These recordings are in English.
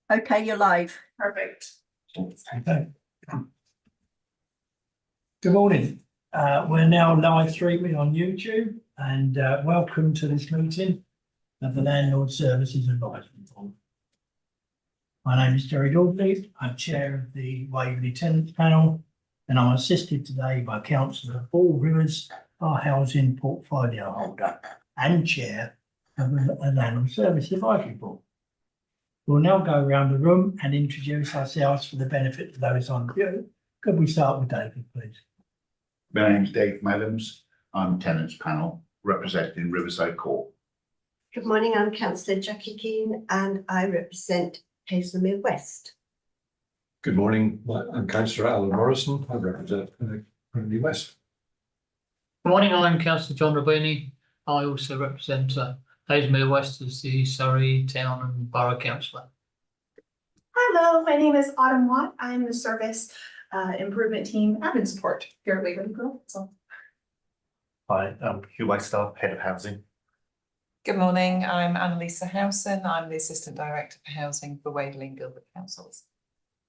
Okay, you're live. Perfect. Okay. Good morning. We're now live streaming on YouTube, and welcome to this meeting of the Landlord Services Advisory Board. My name is Terry Dawley. I'm chair of the Waverley Tenants Panel, and I'm assisted today by Councillor Paul Rivers, our housing portfolio holder and chair of the Landlord Services Advisory Board. We'll now go around the room and introduce ourselves for the benefit of those on view. Could we start with David, please? My name's Dave Mellams. I'm Tenants Panel representing Riverside Court. Good morning, I'm Councillor Jackie Keane and I represent Hazelmere West. Good morning, I'm Councillor Alan Morrison. I represent Trinity West. Good morning, I'm Councillor John Rabini. I also represent Hazelmere West as the Surrey Town and Borough Councillor. Hello, my name is Autumn Watt. I'm the Service Improvement Team Admin Support here at Waverley Grove. Hi, I'm Hugh Wagstaff, Head of Housing. Good morning, I'm Annalisa Howson. I'm the Assistant Director for Housing for Waverley and Gilbert Councils.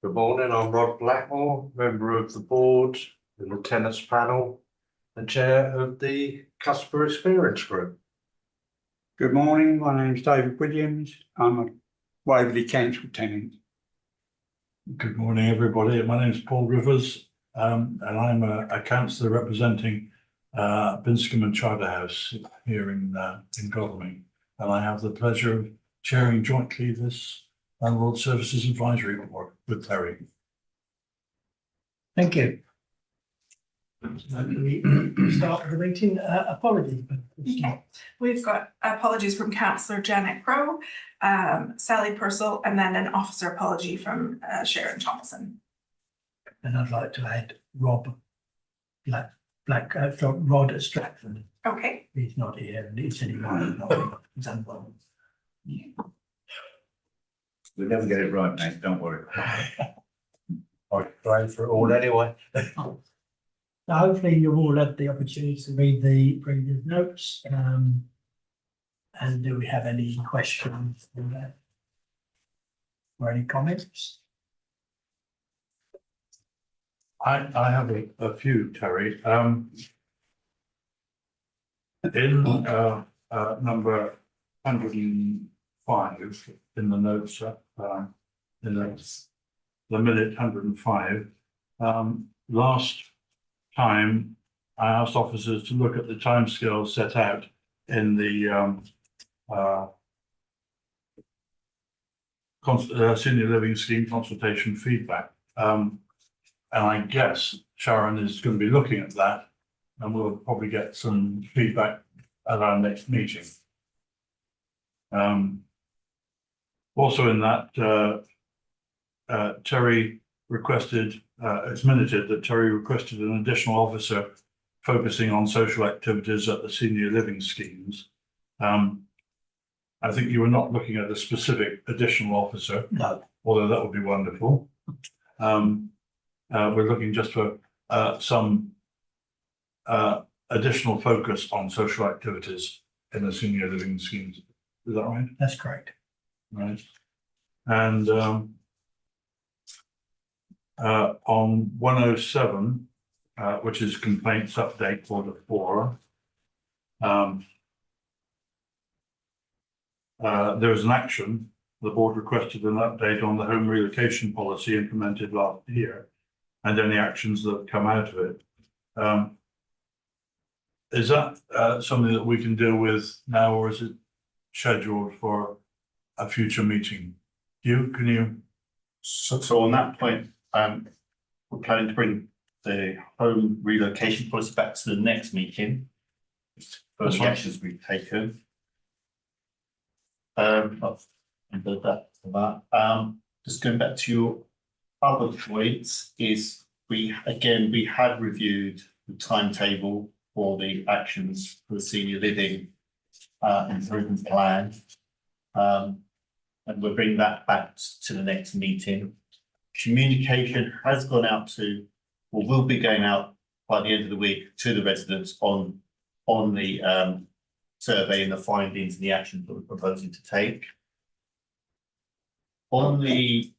Good morning, I'm Rod Blackmore, member of the board in the Tenants Panel and chair of the Customer Experience Group. Good morning, my name's David Williams. I'm a Waverley Council tenant. Good morning, everybody. My name is Paul Rivers, and I'm a councillor representing Binscombe and Charterhouse here in Godalming, and I have the pleasure of chairing jointly this Landlord Services Advisory Board with Terry. Thank you. We start with the meeting. Apologies, but Okay. We've got apologies from Councillor Janet Crowe, Sally Purcell, and then an officer apology from Sharon Thompson. and I'd like to add Rod at Stratford. Okay. He's not here, and he said he might not. He's unwell. We never get it right, mate, don't worry. I'm trying for it all anyway. So hopefully you've all had the opportunity to read the previous notes. And do we have any questions on that? Or any comments? I have a few, Terry. In number 105 in the notes, in the minute 105, last time I asked officers to look at the timescales set out in the senior living scheme consultation feedback. And I guess Sharon is going to be looking at that, and we'll probably get some feedback at our next meeting. Also in that, Terry requested, it's minuted that Terry requested an additional officer focusing on social activities at the senior living schemes. I think you were not looking at a specific additional officer. No. Although that would be wonderful. We're looking just for some additional focus on social activities in the senior living schemes. Is that right? That's correct. Right. And on 107, which is complaints update for the forum, there is an action. The board requested an update on the home relocation policy implemented last year and any actions that have come out of it. Is that something that we can deal with now, or is it scheduled for a future meeting? Can you? So on that point, we're planning to bring the home relocation policy back to the next meeting. For the actions we've taken. Just going back to your other points, is we have reviewed the timetable for the actions for the senior living improvement plan, and we'll bring that back to the next meeting. Communication has gone out to, or will be going out by the end of the week to the residents on the survey and the findings and the actions that we're proposing to take. On the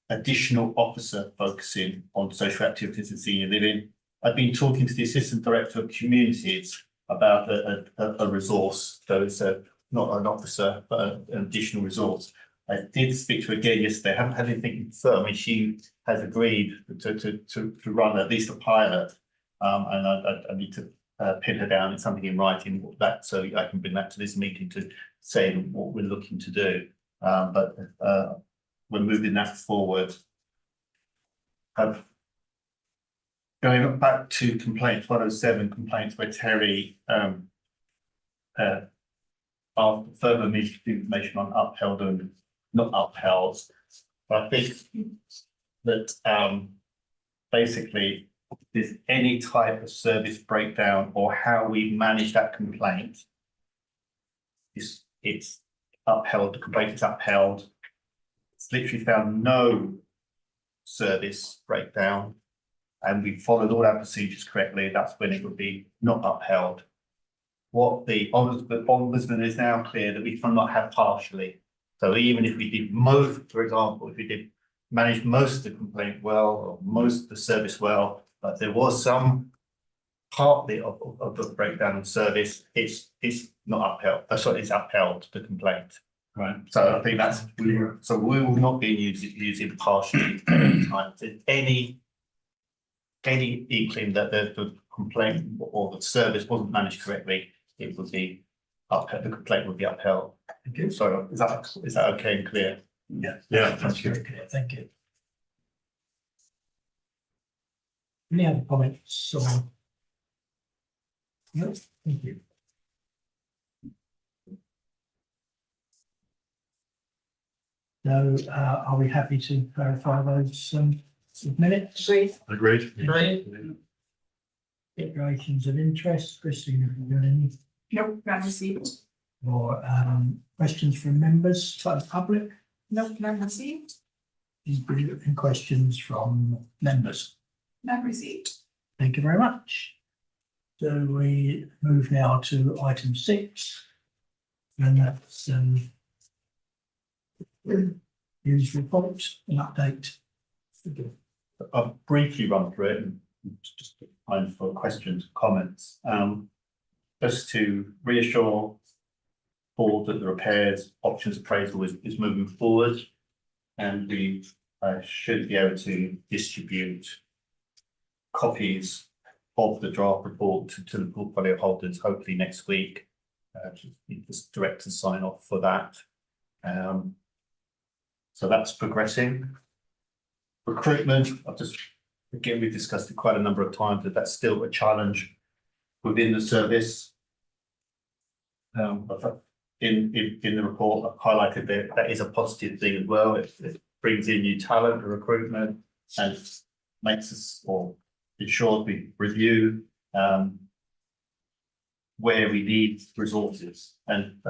additional officer focusing on social activities and senior living, I've been talking to the Assistant Director of Communities about a resource. So it's not an officer, but an additional resource. I did speak to her again yesterday. I haven't had anything confirmed. I mean, she has agreed to run at least a pilot. And I need to pin her down in something in writing that, so I can bring that to this meeting to say what we're looking to do. But we're moving that forward. Going back to complaints 107, complaints where Terry asked further information on upheld and not upheld. But I think that basically, if there's any type of service breakdown or how we manage that complaint, it's upheld, the complaint is upheld. It's literally found no service breakdown and we followed all our procedures correctly, that's when it would be not upheld. What the ombudsman is now clear that we cannot have partially. So even if we did most, for example, if we did manage most of the complaint well, or most of the service well, but there was some partly of the breakdown in service, it's not upheld. Sorry, it's upheld, the complaint. Right. So I think that's so we will not be using partially any inkling that the complaint or the service wasn't managed correctly, it would be upheld, the complaint would be upheld. Okay. So is that okay and clear? Yeah. Yeah, That's very clear. Thank you. Any other comments on? No, thank you. So, are we happy to clarify those minutes? Agreed. Agreed. Declarations of interest, Christine, have you got any? Nope, none received. Or questions from members, from the public? Nope, none received. Any questions from members? None received. Thank you very much. So we move now to item 6. And that's news report, an update. I'll briefly run through it and just time for questions, comments. Just to reassure board that the repairs options appraisal is moving forward, and we should be able to distribute copies of the draft report to the portfolio holders hopefully next week. Just directors sign off for that. So that's progressing. Recruitment, we've discussed it quite a number of times, that that's still a challenge within the service. But in the report, I've highlighted that is a positive thing as well. It brings in new talent to recruitment and makes us, or ensures we review where we need resources and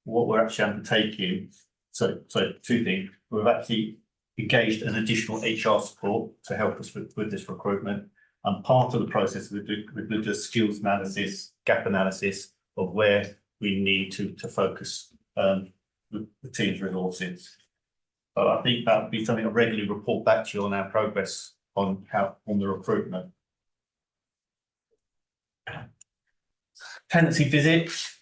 what we're actually undertaking. So 2 things. We've actually engaged an additional HR support to help us with this recruitment. And part of the process, we do a skills analysis, gap analysis of where we need to focus the team's resources. So I think that would be something I regularly report back to you on our progress on the recruitment. Tenancy visits.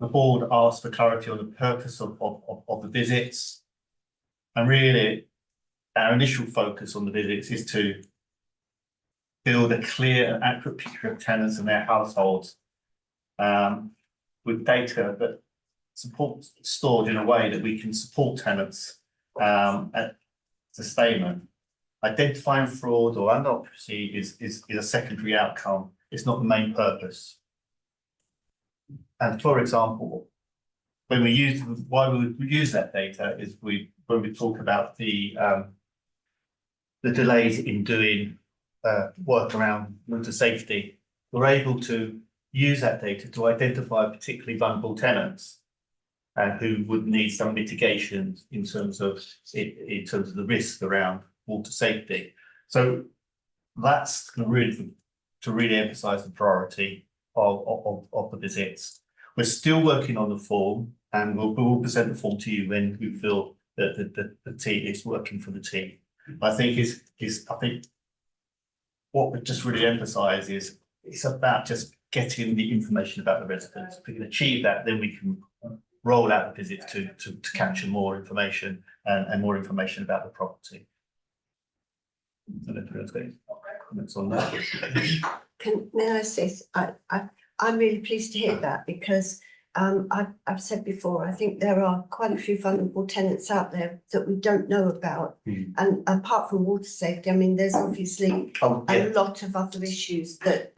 The board asked for clarity on the purpose of the visits. And really, our initial focus on the visits is to build a clear and accurate picture of tenants and their households with data that supports stored in a way that we can support tenants at sustainment. Identifying fraud or unoccupancy is a secondary outcome. It's not the main purpose. And for example, when we use that data is when we talk about the delays in doing work around winter safety, we're able to use that data to identify particularly vulnerable tenants who would need some mitigation in terms of the risk around water safety. So that's to really emphasise the priority of the visits. We're still working on the form, and we'll present the form to you when we feel the team is working for the team. I think I think what we just really emphasise is it's about just getting the information about the residents. If we can achieve that, then we can roll out the visits to capture more information and more information about the property. I don't know if anyone's got any comments on that. May I say, I'm really pleased to hear that because I've said before, I think there are quite a few vulnerable tenants out there that we don't know about. And apart from water safety, I mean, there's obviously a lot of other issues that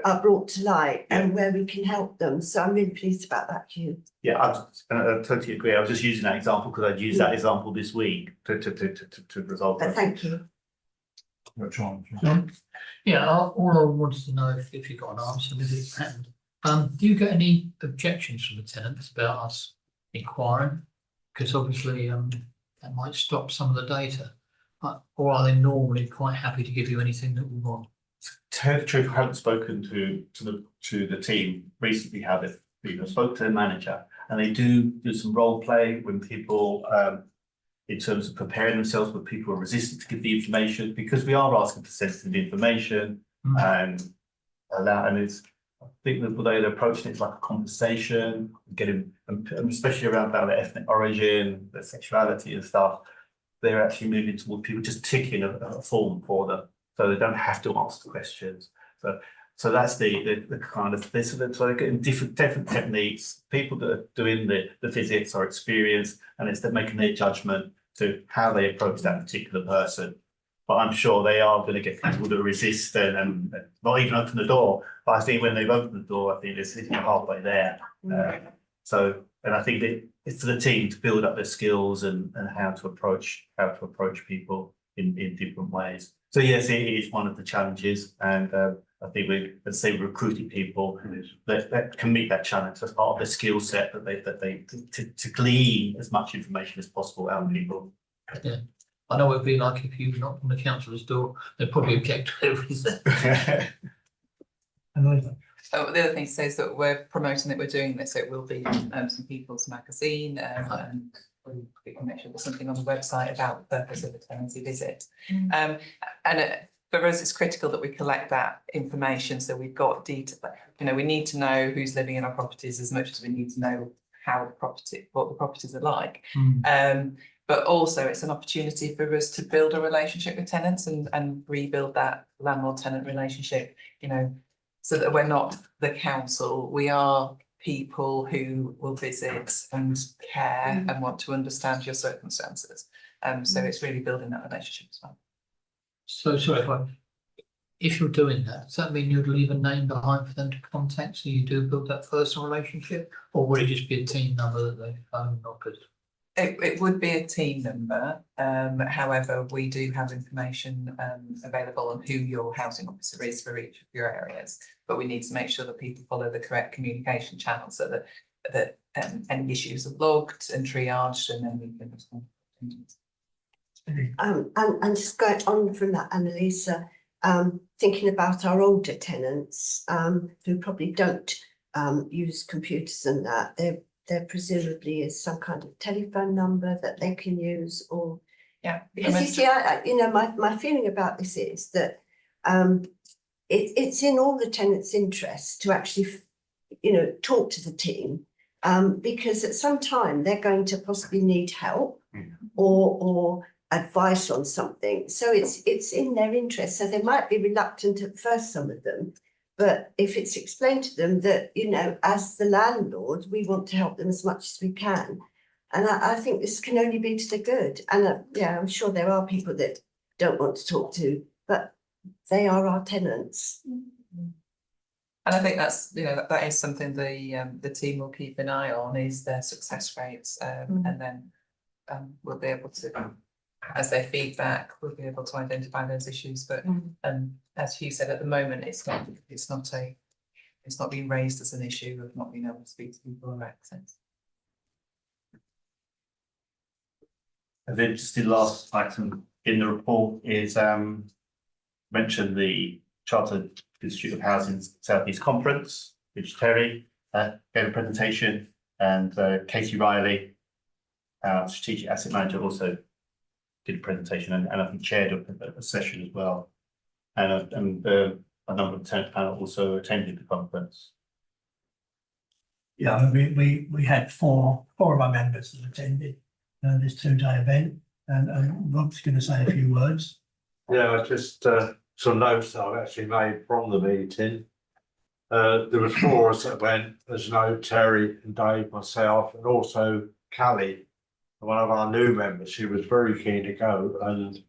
are brought to light and where we can help them. So I'm really pleased about that, Hugh. Yeah, I totally agree. I was just using that example because I'd used that example this week to resolve that. But thank you. John. Yeah, all I wanted to know if you got an answer, if it's happened. Do you get any objections from the tenants about us inquiring? Because obviously that might stop some of the data. Or are they normally quite happy to give you anything that we want? To tell the truth, I haven't spoken to the team recently, have it? I spoke to the manager and they do some role play when people in terms of preparing themselves, but people are resistant to give the information because we are asking for sensitive information and it's, I think that the way they're approaching it's like a conversation, getting, and especially around about their ethnic origin, their sexuality and stuff. They're actually moving towards people just ticking a form for them, so they don't have to ask the questions. So that's the kind of this. So they're getting different techniques. People that are doing the visits are experienced, and it's they're making their judgment to how they approach that particular person. But I'm sure they are going to get people that resist and not even open the door. But I think when they've opened the door, I think it's halfway there. And I think that it's to the team to build up their skills and how to approach people in different ways. So yes, it is one of the challenges, and I think let's say recruiting people that can meet that challenge as part of their skill set that they to glean as much information as possible out of people. Yeah. I know it'd be like if you knocked on the councillor's door, they'd probably object to everything. Oh, the other thing to say is that we're promoting that we're doing this, so it will be some People's Magazine, and we can make sure there's something on the website about the purpose of the tenancy visit. For us, it's critical that we collect that information, so we've got detail. You know, we need to know who's living in our properties as much as we need to know what the properties are like. But also it's an opportunity for us to build a relationship with tenants and rebuild that landlord-tenant relationship, you know, so that we're not the council, we are people who will visit and care and want to understand your circumstances. So it's really building that relationship as well. So sorry, if you're doing that, does that mean you'd leave a name behind for them to contact so you do build that personal relationship? Or would it just be a team number that they phone knockers? It would be a team number. However, we do have information available on who your housing officer is for each of your areas, but we need to make sure that people follow the correct communication channels so that any issues are logged and triaged, and then we can respond. And just going on from that, Annalisa, thinking about our older tenants who probably don't use computers and that, there presumably is some kind of telephone number that they can use, or because you see, you know, my feeling about this is that it's in all the tenants' interest to actually, you know, talk to the team, because at some time they're going to possibly need help or advice on something. So it's in their interest. So they might be reluctant at first, some of them. But if it's explained to them that, you know, as the landlord, we want to help them as much as we can. And I think this can only be to the good. And yeah, I'm sure there are people that don't want to talk to, but they are our tenants. And I think that's, you know, that is something the team will keep an eye on, is their success rates. And then we'll be able to, as their feedback, we'll be able to identify those issues. But as Hugh said, at the moment, it's not being raised as an issue of not being able to speak to people or access. And then just the last item in the report is mention the Chartered Institute of Housing South East Conference, which Terry gave a presentation, and Katie Riley our strategic asset manager, also did a presentation and I think chaired a session as well. And a number of the tenant panel also attended the conference. Yeah, I mean, we had four of our members that attended this 2-day event, and Rob's going to say a few words. Yeah, just some notes that I've actually made from the meeting. There was 4 of us that went, as you know, Terry and Dave, myself, and also Callie, one of our new members. She was very keen to go, and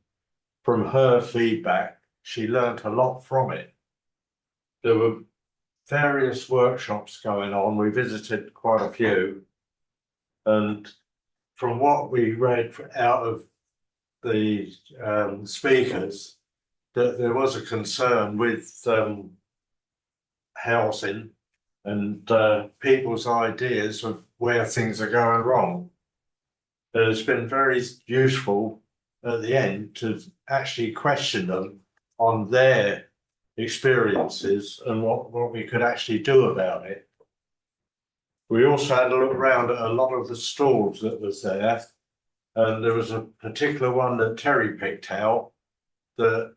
from her feedback, she learnt a lot from it. There were various workshops going on. We visited quite a few, and from what we read out of the speakers, that there was a concern with housing and people's ideas of where things are going wrong. It's been very useful at the end to actually question them on their experiences and what we could actually do about it. We also had a look around at a lot of the stalls that was there, and there was a particular one that Terry picked out that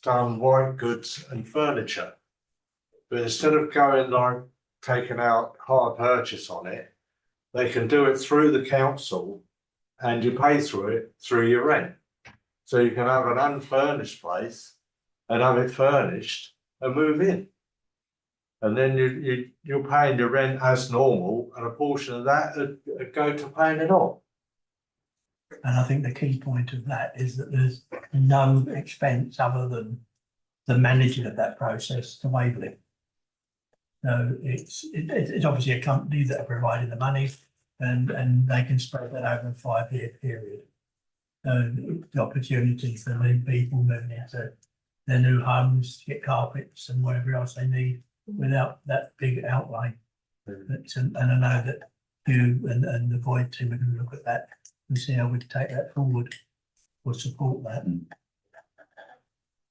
done white goods and furniture. But instead of going like taking out hard purchase on it, they can do it through the council and you pay through it through your rent. So you can have an unfurnished place and have it furnished and move in. And then you're paying your rent as normal, and a portion of that would go to paying it off. And I think the key point of that is that there's no expense other than the managing of that process to Waverley. So it's obviously a company that are providing the money, and they can spread that over a 5-year period. So the opportunity for new people moving into their new homes to get carpets and whatever else they need without that big outlay. And I know that you and the Void team are going to look at that and see how we can take that forward or support that.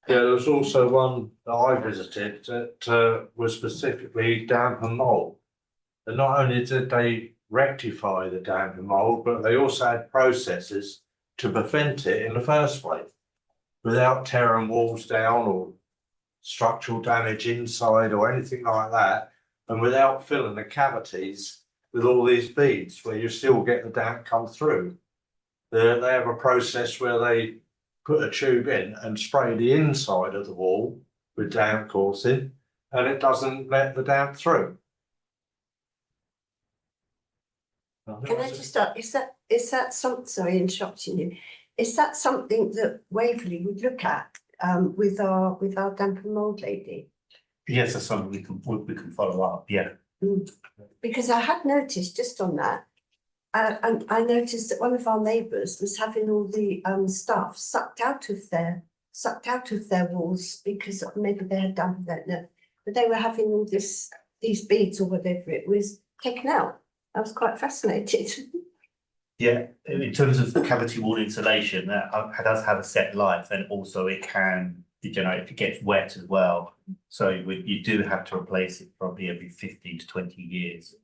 Yeah, there was also one that I visited that was specifically damp and mould. And not only did they rectify the damp and mould, but they also had processes to prevent it in the first place without tearing walls down or structural damage inside or anything like that, and without filling the cavities with all these beads where you still get the damp come through. They have a process where they put a tube in and spray the inside of the wall with damp coursing, and it doesn't let the damp through. Can I just start, is that something, sorry, interrupting you, is that something that Waverley would look at with our damp and mould lady? Yes, that's something we can follow up, yeah. Because I had noticed just on that, and I noticed that one of our neighbours was having all the stuff sucked out of their walls because maybe they had damp, I don't know, but they were having all these beads or whatever it was taken out. I was quite fascinated. Yeah, in terms of cavity wall insulation, that does have a set life, and also it can degenerate if it gets wet as well. So you do have to replace it probably every 15 to 20 years.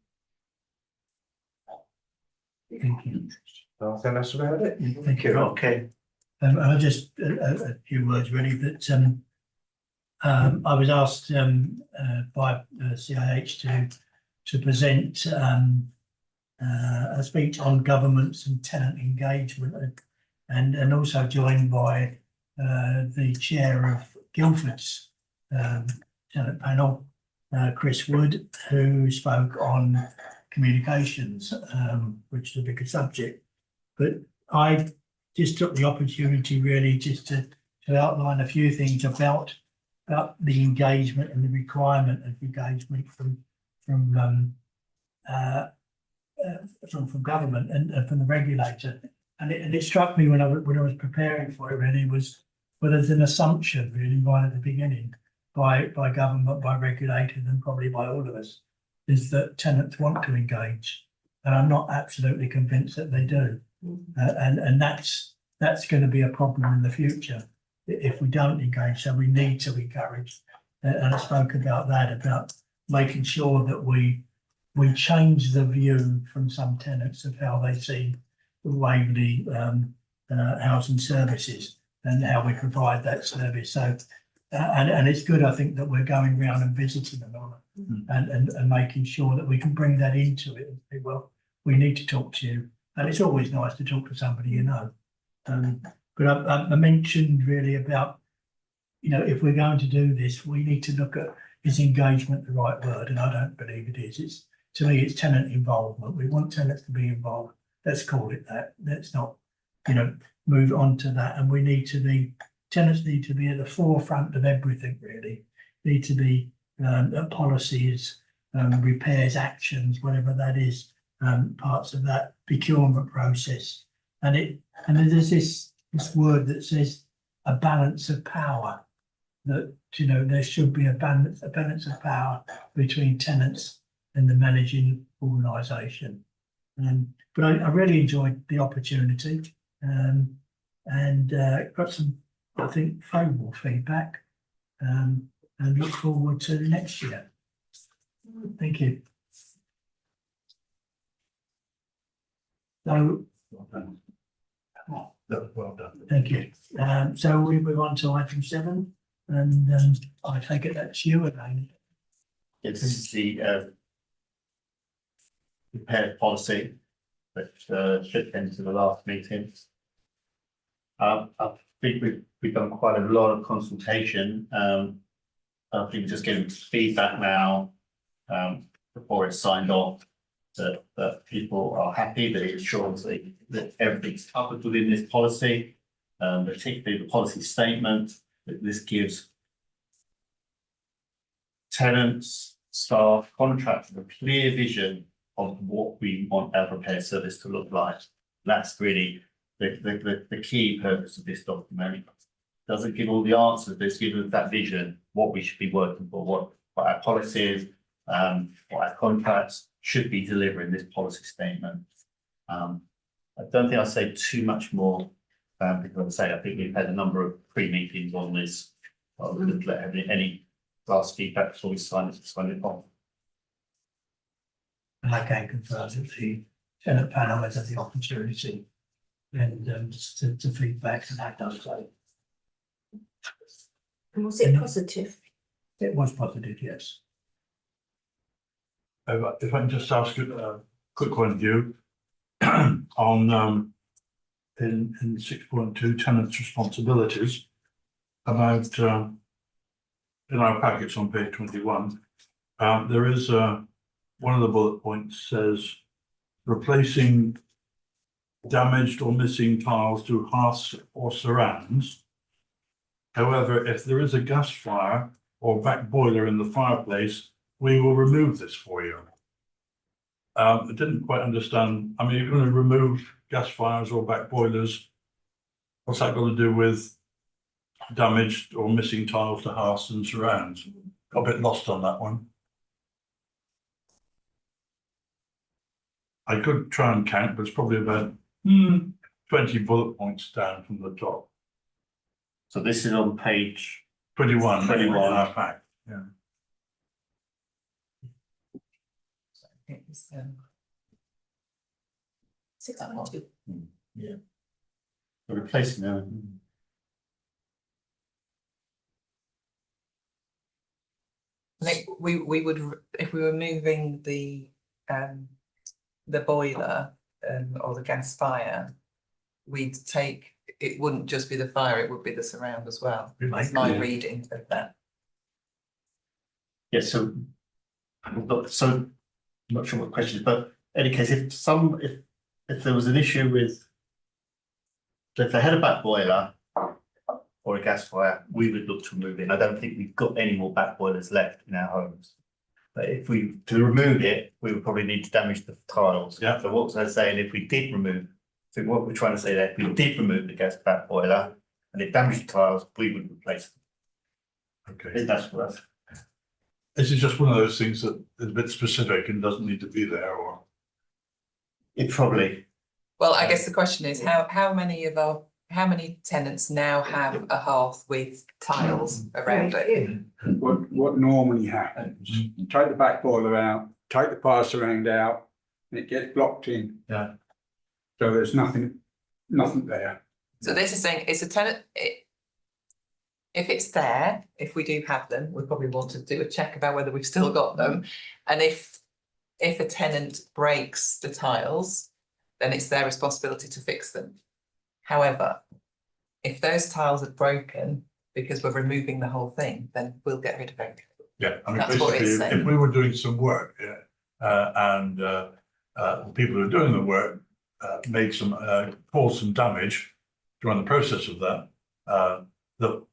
Thank you. I think that's about it. Thank you. Okay. I just a few words really that I was asked by CIH to present a speech on governments and tenant engagement, and also joined by the chair of Guildford's tenant panel, Chris Wood, who spoke on communications, which is a bigger subject. But I just took the opportunity really just to outline a few things about the engagement and the requirement of engagement from government and from the regulator. And it struck me when I was preparing for it really was, well, there's an assumption really right at the beginning by government, by regulators, and probably by all of us, is that tenants want to engage. And I'm not absolutely convinced that they do. And that's going to be a problem in the future if we don't engage. So we need to encourage. And I spoke about that, about making sure that we change the view from some tenants of how they see Waverley Housing Services and how we provide that service. So, and it's good, I think, that we're going round and visiting them all and making sure that we can bring that into it and say, well, we need to talk to you. And it's always nice to talk to somebody you know. But I mentioned really about, you know, if we're going to do this, we need to look at, is engagement the right word? And I don't believe it is. It's, to me, it's tenant involvement. We want tenants to be involved. Let's call it that. Let's not, you know, move on to that. And we need to be, tenants need to be at the forefront of everything, really. Need to be policies, repairs, actions, whatever that is, parts of that procurement process. And there's this word that says a balance of power, that, you know, there should be a balance of power between tenants and the managing organisation. But I really enjoyed the opportunity and got some, I think, favourable feedback and look forward to next year. Thank you. So, Well done. thank you. So we move on to item 7, and I take it that's you again. This is the repair policy that should into the last meeting. I think we've done quite a lot of consultation. I think we're just getting feedback now before it's signed off that people are happy, that it ensures that everything's covered within this policy, particularly the policy statement, that this gives tenants, staff, contractors a clear vision of what we want our repair service to look like. That's really the key purpose of this document. It doesn't give all the answers, but it's given that vision, what we should be working for, what our policies, what our contracts should be delivering this policy statement. I don't think I'll say too much more because I think we've had a number of pre-meetings on this. I wouldn't let any last feedback before we sign it on. And I can confirm that the tenant panel has had the opportunity and to feedback and have done so. And was it positive? It was positive, yes. If I can just ask a quick one of you on in 6.2 tenants' responsibilities about in our packets on page 21, there is one of the bullet points says replacing damaged or missing tiles to hearths or surrounds. However, if there is a gas fire or back boiler in the fireplace, we will remove this for you. I didn't quite understand. I mean, you're going to remove gas fires or back boilers. What's that got to do with damaged or missing tiles to hearths and surrounds? Got a bit lost on that one. I could try and count, but it's probably about 20 bullet points down from the top. So this is on page 21. 21. Our pack. Yeah. It's 6.2. Yeah. We're replacing them. I think we would, if we were moving the boiler or the gas fire, we'd take, it wouldn't just be the fire, it would be the surround as well. That's my reading of that. Yes, so I'm not sure what the question is, but in any case, if there was an issue with, if they had a back boiler or a gas fire, we would look to remove it. I don't think we've got any more back boilers left in our homes. But if we, to remove it, we would probably need to damage the tiles. Yeah. So what was I saying? If we did remove, so what we're trying to say there, if we did remove the gas back boiler and it damaged the tiles, we would replace them. Okay. That's what that's. This is just one of those things that is a bit specific and doesn't need to be there, or It probably. Well, I guess the question is how many tenants now have a hearth with tiles around it? What normally happens, you take the back boiler out, take the fire surround out, and it gets blocked in. Yeah. So there's nothing there. So this is saying it's a tenant, if it's there, if we do have them, we probably want to do a check about whether we've still got them. And if a tenant breaks the tiles, then it's their responsibility to fix them. However, if those tiles are broken because we're removing the whole thing, then we'll get rid of everything. Yeah, I mean, That's what it's basically, saying. if we were doing some work, and the people who are doing the work made some, caused some damage during the process of that, that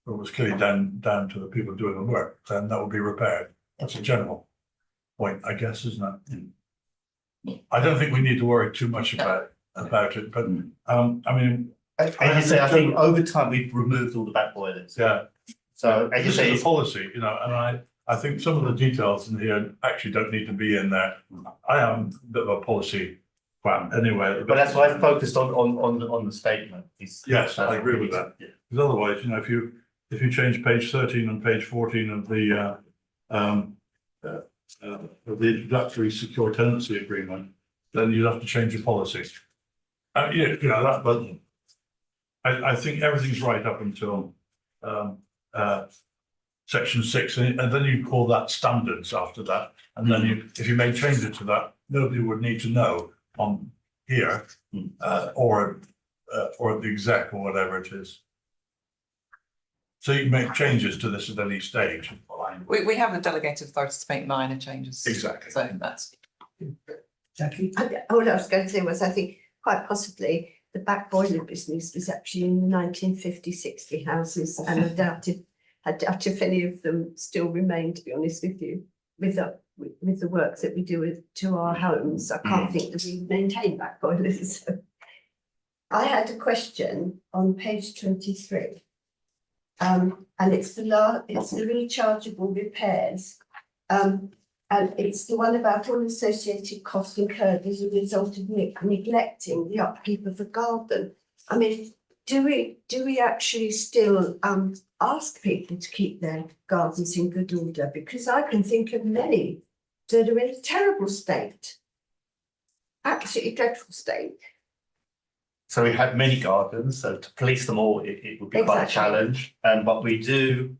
was clearly down to the people doing the work, then that will be repaired. That's a general point, I guess, isn't it? I don't think we need to worry too much about it, but, I mean, As you say, I think over time we've removed all the back boilers. yeah. So as you This say, is it's a policy, you know, and I think some of the details in here actually don't need to be in there. I am a bit of a policy fan anyway. but that's why I focused on the statement. Yes, I agree with that. Yeah. Because otherwise, you know, if you change page 13 and page 14 of the introductory secure tenancy agreement, then you'd have to change your policy. Yeah, you know, that, but I think everything's right up until section 6, and then you call that standards after that, and then if you made changes to that, nobody would need to know on here, or the exec or whatever it is. So you can make changes to this at any stage. We have the delegated authority to make minor changes. Exactly. So that's. Jackie? All I was going to say was, I think quite possibly the back boiler business was actually in the 1950, 60 houses, and I doubt if any of them still remain, to be honest with you, with the work that we do to our homes. I can't think that we maintain back boilers. I had a question on page 23. And it's the rechargeable repairs. And it's the one about all associated costs incurred as a result of neglecting the upkeep of a garden. I mean, do we actually still ask people to keep their gardens in good order? Because I can think of many that are in a terrible state, absolutely dreadful state. So we have many gardens, so to police them all, it would be quite a Exactly. challenge. But we do,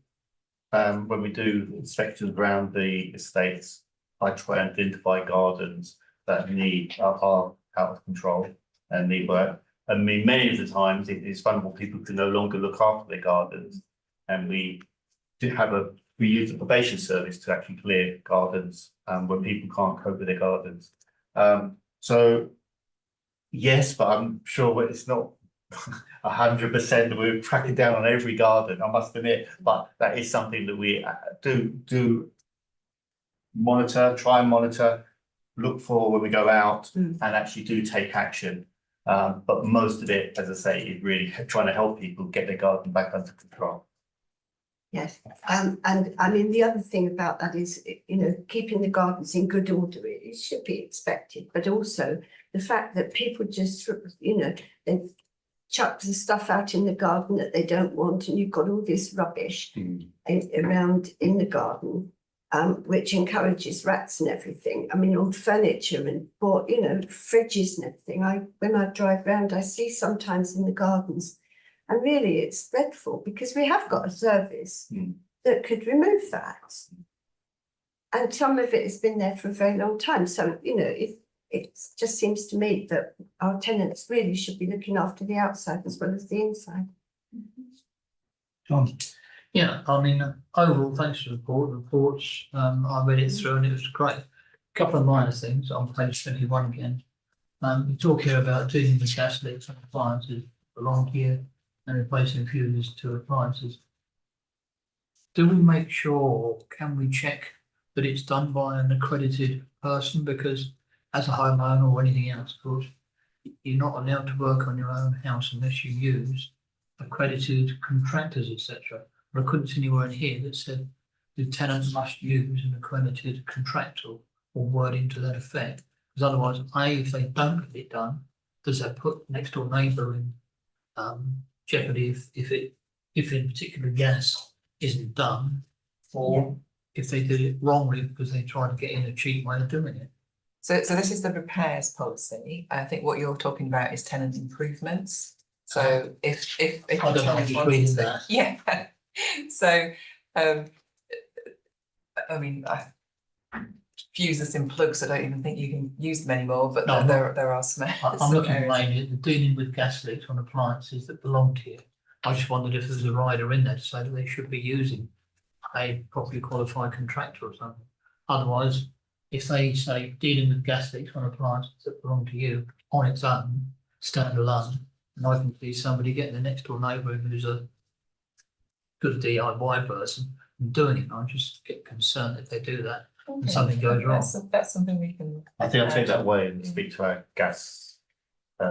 when we do inspections around the estates, I try and identify gardens that are out of control and need work. I mean, many of the times it is vulnerable people can no longer look after their gardens, and we use the probation service to actually clear gardens when people can't cope with their gardens. So yes, but I'm sure it's not 100% that we're tracking down on every garden, I must admit, but that is something that we do monitor, try and monitor, look for when we go out, and actually do take action. But most of it, as I say, is really trying to help people get their garden back under control. Yes, and I mean, the other thing about that is, you know, keeping the gardens in good order, it should be expected, but also the fact that people just, you know, they chuck the stuff out in the garden that they don't want, and you've got all this rubbish around in the garden, which encourages rats and everything. I mean, old furniture and, you know, fridges and everything. When I drive around, I see sometimes in the gardens. And really, it's dreadful because we have got a service that could remove that. And some of it has been there for a very long time. So, you know, it just seems to me that our tenants really should be looking after the outside as well as the inside. John? Yeah, I mean, overall, thanks for the reports. I read it through and it was great. Couple of minor things on page 21 again. We talk here about dealing with gas leaks and appliances for long year and replacing fuses to appliances. Do we make sure, or can we check that it's done by an accredited person? Because as a homeowner or anything else, of course, you're not allowed to work on your own house unless you use accredited contractors, etc. But I couldn't see anywhere in here that said the tenant must use an accredited contractor or wording to that effect. Because otherwise, if they don't get it done, does that put next door neighbour in jeopardy if in particular gas isn't done, or if they did it wrongly because they try to get in a cheap way of doing it? So this is the repairs policy. I think what you're talking about is tenant improvements. So if I don't know, I'm just reading that. Yeah. So, I mean, I use this in plugs. I don't even think you can use them anymore, but No, there are some. I'm some looking areas. mainly at the dealing with gas leaks on appliances that belong to you. I just wondered if there's a rider in there to say that they should be using a properly qualified contractor or something. Otherwise, if they say dealing with gas leaks on appliances that belong to you on its own, standalone, and I can see somebody getting the next door neighbour who's a good DIY person and doing it, I just get concerned if they do that and something goes wrong. That's something we can. I think I'll take that away and speak to our gas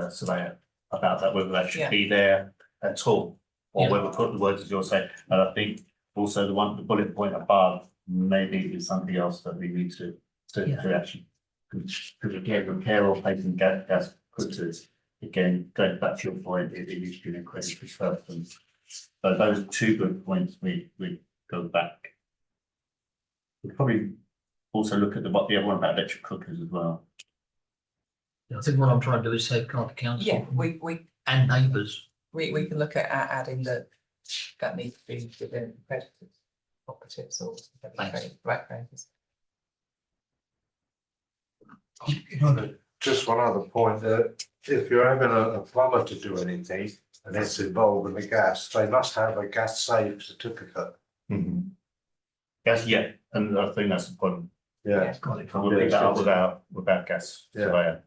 surveyor about that, whether that should be there at all. Or Yeah. whether put the words as you're saying, and I think also the bullet point above, maybe is something else that we need to actually. Because again, repair or replacing gas cookers, again, going back to your point, it needs to be an accredited person. So those are two good points we go back. We'll probably also look at the other one about electric cookers as well. I think what I'm trying to do is safeguard the council. Yeah, we and neighbours. we can look at adding that needs to be within accredited operatives or right phrases. Just one other point, that if you're having a plumber to do anything and it's involved in the gas, they must have a gas safe certificate. Yes, yeah, and I think that's the point. Yeah. Got it. We'll pick that up without gas surveyor.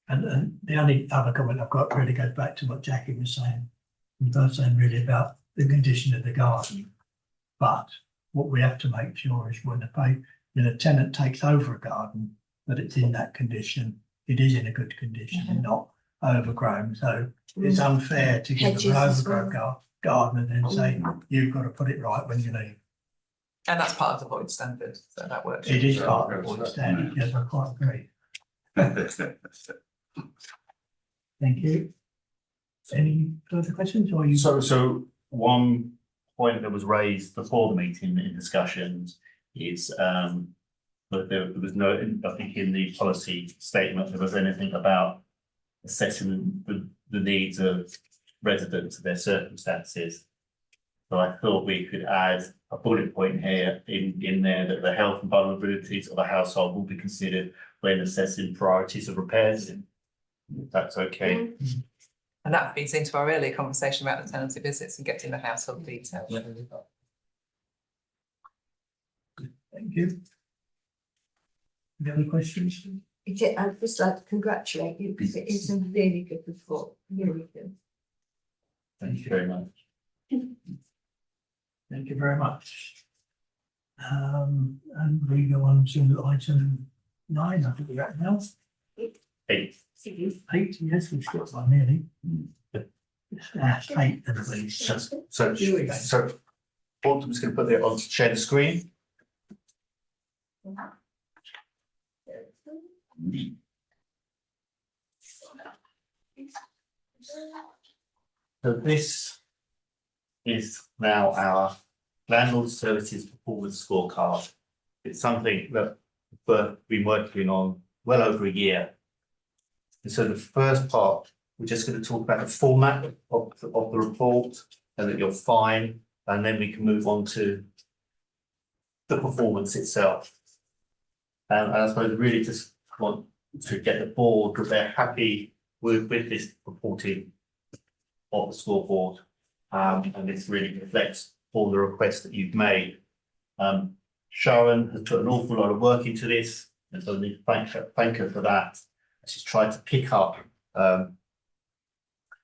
And the only other comment I've got really goes back to what Jackie was saying. You both saying really about the condition of the garden. But what we have to make sure is when a tenant takes over a garden, that it's in that condition, it is in a good condition and not overgrown. So it's unfair to give them an Hedges as overgrown garden and then say, you've got to put it right when you leave. And that's part of the void standard, so that works. It is part of the void standard, yes, I quite agree. Thank you. Any further questions or you? So one point that was raised before the meeting in discussions is that there was no, I think in the policy statement, there was anything about assessing the needs of residents and their circumstances. So I thought we could add a bullet point here in there that the health and vulnerabilities of a household will be considered when assessing priorities of repairs. If that's okay. And that feeds into our earlier conversation about the tenancy visits and getting the household details. Thank you. Any other questions? I'd just like to congratulate you because it is a really good report, really good. Thank you very much. Thank you very much. And we go on to item 9, I think we're at now. 8. 8, yes, we've got one nearly. 8 then please. So I'm just going to put it on share the screen. So this is now our landlord services performance scorecard. It's something that we've been working on well over a year. And so the first part, we're just going to talk about the format of the report and that you're fine, and then we can move on to the performance itself. And I suppose really just want to get the board that they're happy with this reporting of the scoreboard. And this really reflects all the requests that you've made. Sharon has put an awful lot of work into this, and so I need to thank her for that. She's tried to pick up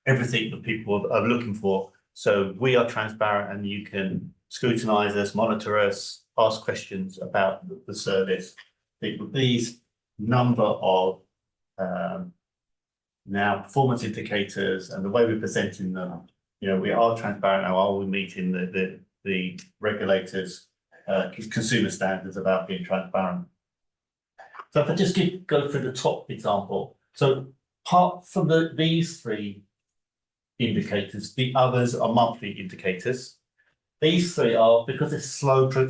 everything that people are looking for. So we are transparent and you can scrutinise us, monitor us, ask questions about the service. With these number of now performance indicators and the way we're presenting them, you know, we are transparent now. Are we meeting the regulators' consumer standards about being transparent? So if I just go through the top example, so apart from these 3 indicators, the others are monthly indicators. These 3 are, because it's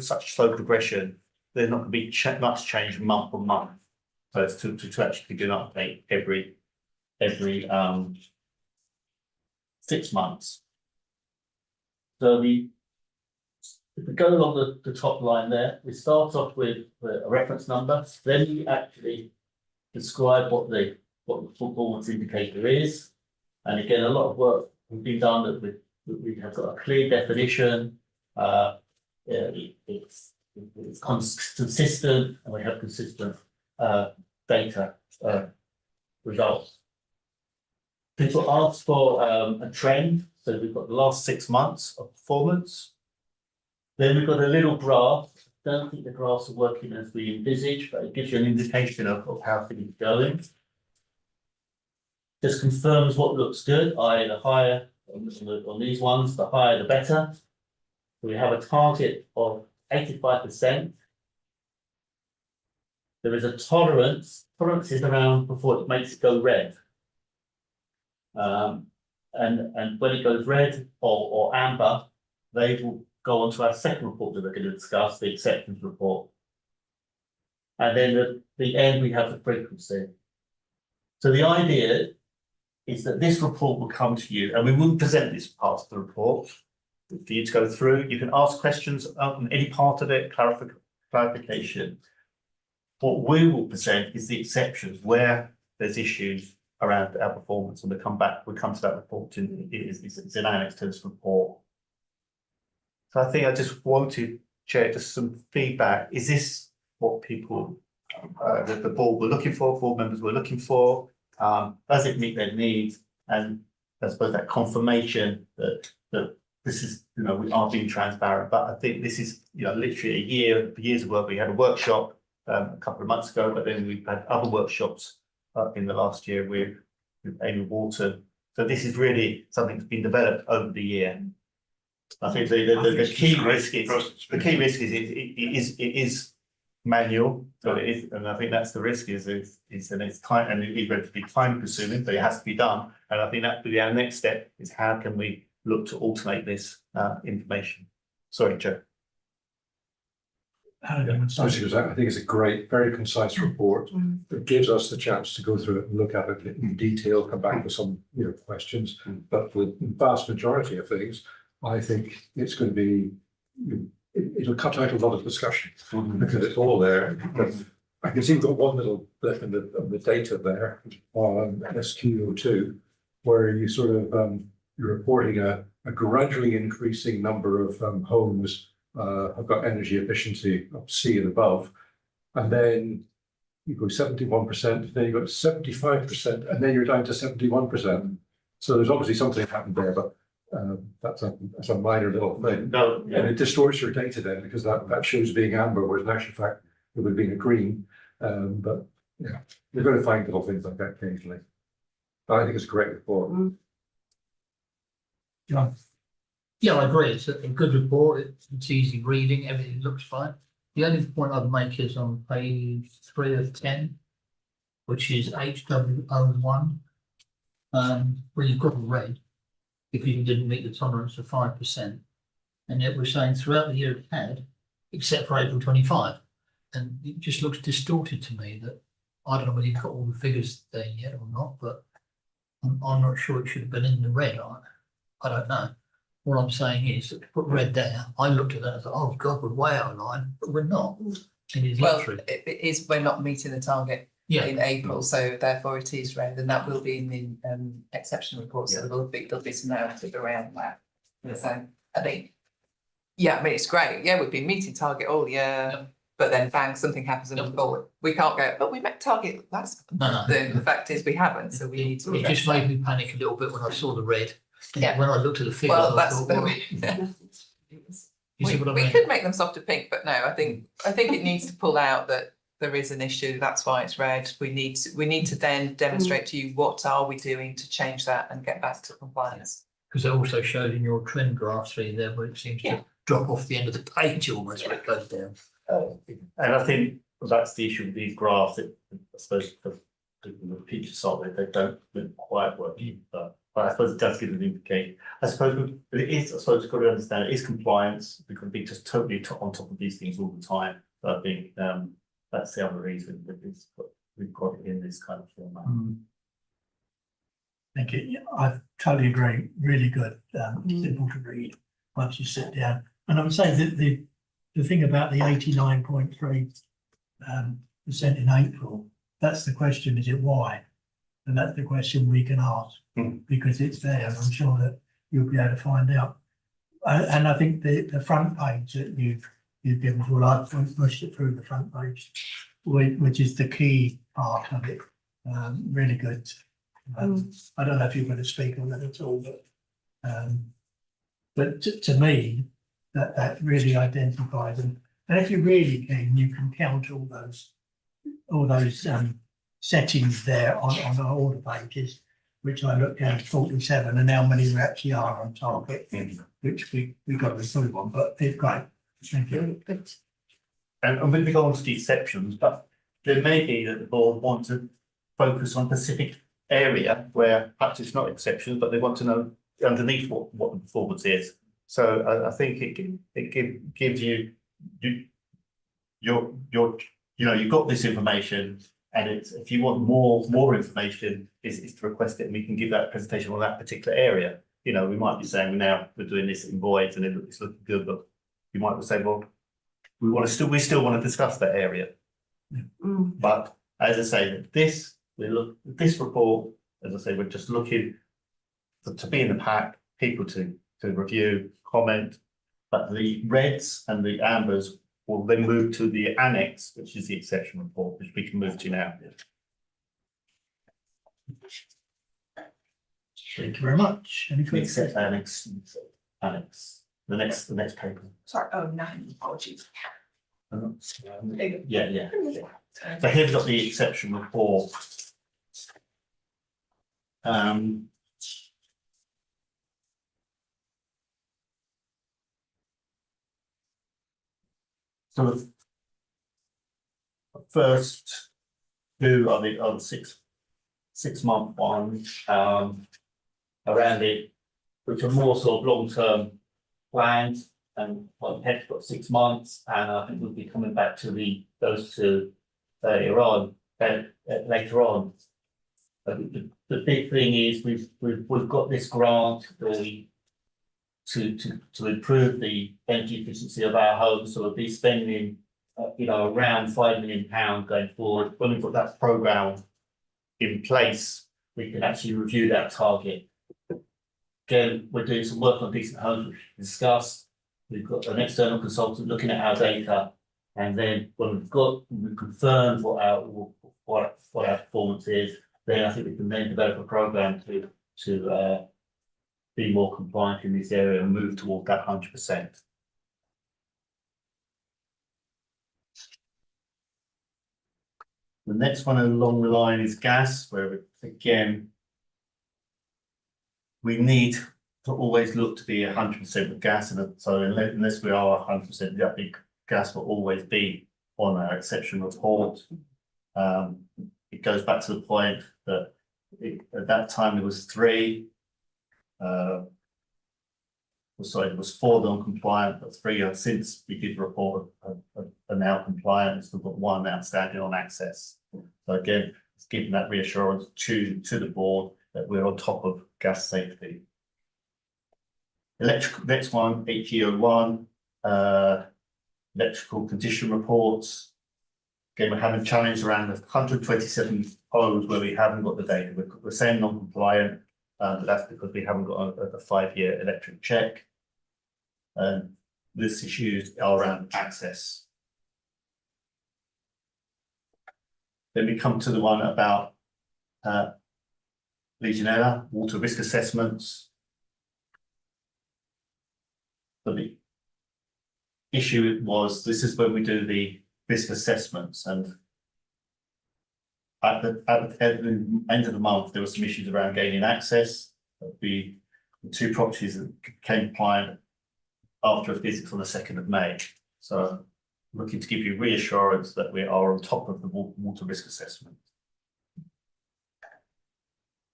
such slow progression, they're not going to be much change month on month. So it's to actually do an update every 6 months. So if we go along the top line there, we start off with a reference number, then we actually describe what the performance indicator is. And again, a lot of work has been done that we have got a clear definition. It's consistent, and we have consistent data results. People ask for a trend, so we've got the last 6 months of performance. Then we've got a little graph. I don't think the graphs are working as we envisage, but it gives you an indication of how things are going. Just confirms what looks good, i.e. the higher on these ones, the higher the better. So we have a target of 85%. There is a tolerance. Tolerance is around before it makes it go red. And when it goes red or amber, they will go on to our second report that we're going to discuss, the acceptance report. And then at the end, we have the frequency. So the idea is that this report will come to you, and we will present this part of the report for you to go through. You can ask questions on any part of it, clarification. What we will present is the exceptions where there's issues around our performance, and we'll come to that report it's an annex to this report. So I think I just want to share just some feedback. Is this what people, the board were looking for, board members were looking for? Does it meet their needs? And I suppose that confirmation that this is, we are being transparent. But I think this is, literally years of work. We had a workshop a couple of months ago, but then we've had other workshops in the last year with Amy Walton. So this is really something that's been developed over the year. I think the key risk is it is manual, so it is, and I think that's the risk is and it's time, and it is relatively time consuming, but it has to be done. And I think that will be our next step is how can we look to automate this information. Sorry, Joe. I think it's a great, very concise report that gives us the chance to go through it and look at it in detail, come back with some questions. But for the vast majority of things, I think it's going to be, it'll cut out a lot of discussion because it's all there. But I can see we've got one little blip in the data there on SQO2, where you sort of you're reporting a gradually increasing number of homes have got energy efficiency of C and above, and then you go 71%, then you go to 75%, and then you're down to 71%. So there's obviously something happened there, but that's a minor little thing. No, yeah. And it distorts your data then because that shows being amber, whereas in actual fact it would have been a green. But yeah, you're going to find little things like that occasionally. But I think it's a great report. John. Yeah, I agree. It's a good report. It's easy reading. Everything looks fine. The only point I'd make is on page 3 of 10, which is HW01, where you've got red because you didn't meet the tolerance of 5%. And yet we're saying throughout the year it had, except for April 25. And it just looks distorted to me that I don't know whether you've got all the figures there yet or not, but I'm not sure it should have been in the red. I don't know. What I'm saying is that to put red there, I looked at that and thought, oh God, we're way out of line, but we're not. It is literally. It is, we're not meeting the target in April, so therefore it is red, and that will be in the exception report, so there'll be some narrative around that. So I think, I mean, it's great. Yeah, we've been meeting target all year, but then bang, something happens and we can't go, but we met target last month. No. The fact is we haven't, so we need to. It just made me panic a little bit when I saw the red. Yeah. When I looked at the figures, I thought, well, we could make them softer pink, but no, I think it needs to pull out that there is an issue. That's why it's red. We need to then demonstrate to you what are we doing to change that and get back to compliance. Because it also showed in your trend graph 3 there where it seems to drop off the end of the page almost when it goes down. And I think that's the issue with these graphs. I suppose the picture solid, they don't quite work. But I suppose it does give an indication. I suppose you've got to understand it is compliance. We could be just totally on top of these things all the time. So I think that's the other reason that we've got it in this kind of format. Thank you. Yeah, I totally agree. Really good, simple to read once you sit down. And I would say that the thing about the 89.3% in April, that's the question, is it why? And that's the question we can ask because it's there. And I'm sure that you'll be able to find out. And I think the front page that you've given, well, I've pushed it through the front page, which is the key part of it. Really good. I don't know if you're going to speak on that at all, but to me, that really identifies them. And if you're really keen, you can count all those settings there on our order pages, which I looked at 47, and how many we actually are on target, which we got the full one, but it's great. Thank you. And with regards to the exceptions, but there may be that the board want to focus on specific area where perhaps it's not exceptions, but they want to know underneath what the performance is. So I think it gives you you've got this information, and it's, if you want more information, is to request it, and we can give that presentation on that particular area. You know, we might be saying now we're doing this in voids and it's looking good, but you might say, well, we still want to discuss that area. But as I say, this report, as I say, we're just looking to be in the pack, people to review, comment, but the reds and the ambers will then move to the annex, which is the exception report, which we can move to now. Thank you very much. Any further? Except annex, the next paper. Sorry, oh, nine, apologies. Yeah. So here we've got the exception report. Sort of first two are the 6 month ones around it, which are more sort of long-term plans, and well, Pep's got 6 months, and I think we'll be coming back to those two later on. Later on, the big thing is we've got this grant to improve the energy efficiency of our homes, so we'll be spending around £5 million going forward. When we've got that programme in place, we can actually review that target. Again, we're doing some work on decent homes, which we discussed. We've got an external consultant looking at our data, and then when we've confirmed what our performance is, then I think we can then develop a programme to be more compliant in this area and move toward that 100%. The next one along the line is gas, where again, we need to always look to be 100% with gas, and so unless we are 100%, that big gas will always be on our exception report. It goes back to the point that at that time there was 3. It was 4 non-compliant, but 3 are, since we did report, are now compliant. We've got 1 outstanding on access. So again, it's giving that reassurance to the board that we're on top of gas safety. Electrical, next one, HE01, electrical condition reports. Again, we're having challenge around 127 homes where we haven't got the data. We're saying non-compliant, but that's because we haven't got a 5-year electric check. This issues are around access. Then we come to the one about Legionella, water risk assessments. So the issue was, this is when we do the risk assessments, and at the end of the month, there were some issues around gaining access. The 2 properties that became compliant after a visit on the 2nd of May. So looking to give you reassurance that we are on top of the water risk assessment.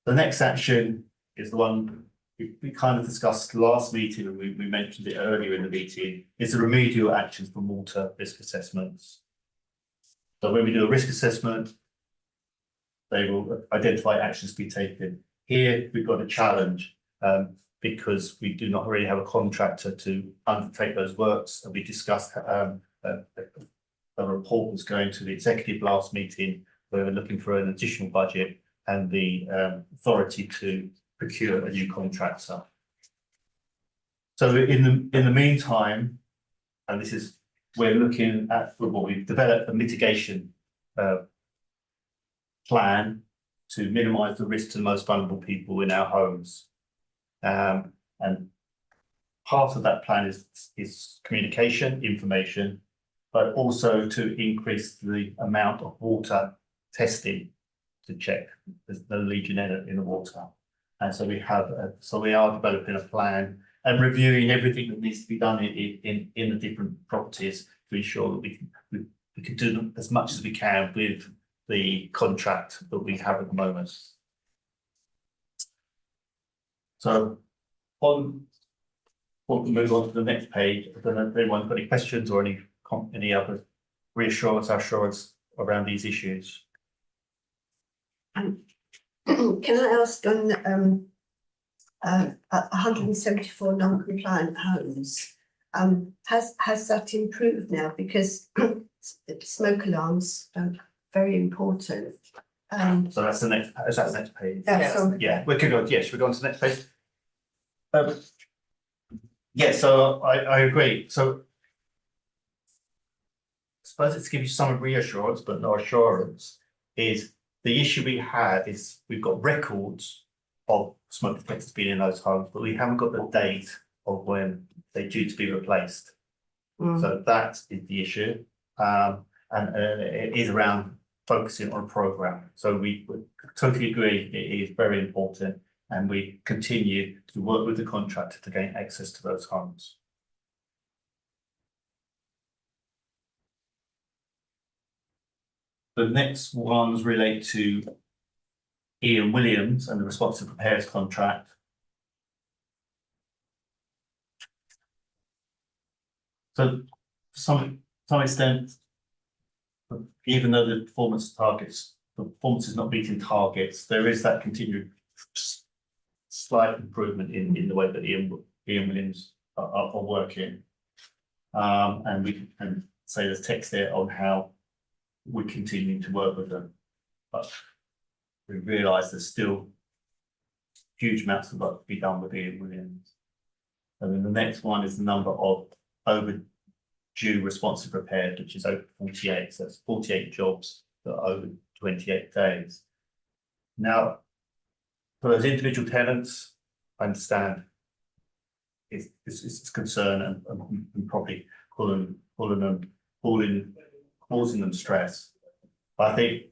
The next action is the one we kind of discussed last meeting, and we mentioned it earlier in the meeting, is the remedial actions for water risk assessments. So when we do a risk assessment, they will identify actions to be taken. Here, we've got a challenge, because we do not really have a contractor to undertake those works, and we discussed, a report was going to the executive last meeting, where we're looking for an additional budget and the authority to procure a new contractor. So in the meantime, and this is, we're looking at, well, we've developed a mitigation plan to minimise the risk to the most vulnerable people in our homes. And part of that plan is communication, information, but also to increase the amount of water testing to check there's no Legionella in the water. And so we are developing a plan and reviewing everything that needs to be done in the different properties to ensure that we can do as much as we can with the contract that we have at the moment. So want to move on to the next page. I don't know if anyone's got any questions or any other assurance around these issues. Can I ask on 174 non-compliant homes, has that improved now? Because smoke alarms are very important. So that's the next. Is that the next page? So- Yeah, we could go. Yes, should we go on to the next page? Yeah, so I agree. So I suppose it's to give you some reassurance, but no assurance, is the issue we have is we've got records of smoke detectors being in those homes, but we haven't got the date of when they're due to be replaced. So that is the issue. And it is around focusing on a programme. So we totally agree it is very important, and we continue to work with the contractor to gain access to those homes. The next ones relate to Ian Williams and the responsive repairs contract. So to some extent, even though the performance is not meeting targets, there is that continued slight improvement in the way that Ian Williams are working. And we can say there's text there on how we continue to work with them, but we realise there's still huge amounts of work to be done with Ian Williams. And then the next one is the number of overdue responsive repairs, which is over 48. So that's 48 jobs that are over 28 days. Now, for those individual tenants, I understand it's concern and probably causing them stress. But I think